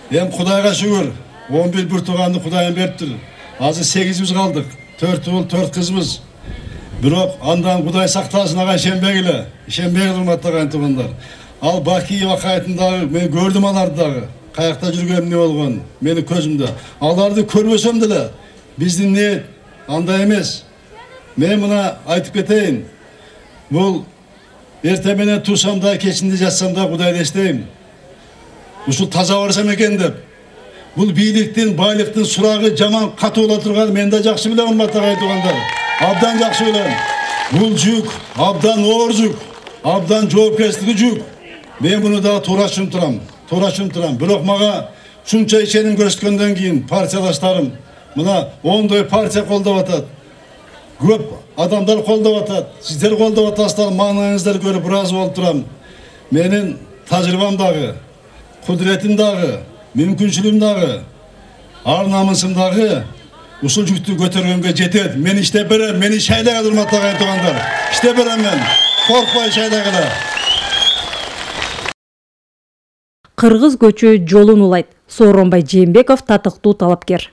Құдайға шүгір, 11 бір туғанды Құдайым беріптір. Азы 8-біз қалдық, 4 ұл, 4 қызымыз. Бірақ андан Құдай сақтасын аға Шенбегілі ұрматтаған туғандар. Ал Баки вақайтындағы, мен көрдім алардағы, қаяқта жүргенім не болған, мені көзімді. Аларды көрмесем ділі, біздің не, анда емес. Мен мұна айтып кетейін, бұл ертеменен тусамда, кешінде жатсамда Құдайды естеймін. Ұшыл таза барсам екен деп. Бұл биліктің, байлықтың сұрағы жаман қаты ола тұрған, мен де жақсы білем ұрматтағы айтуғандар. Абдан жақсы білем. Бұл жүк, абдан ор жүк, абдан жауапкершілігі жүк. Мен бұны да турашым тұрам. Бірақ маға шунча ишенім көрсеткенден кейін партиялаштарым, мына 10 партия қолдап атады. Көп адамдар қолдап атады. Сіздер қолдап атасыздар, маңыңыздар көріп біраз болып тұрам. Менің тәжірибемдағы, құдіретімдағы, мүмкіншілігімдағы, ар-намысымдағы ұсыл жүкті көтергенге жетеді. Мен іште берем, мені шайлаға тұрматтаған туғандар. Іште берем мен, қорқпай шайлағыда. Қырғыз көчі жолын улайт. Сооронбай Жээнбеков татыктуу талапкер.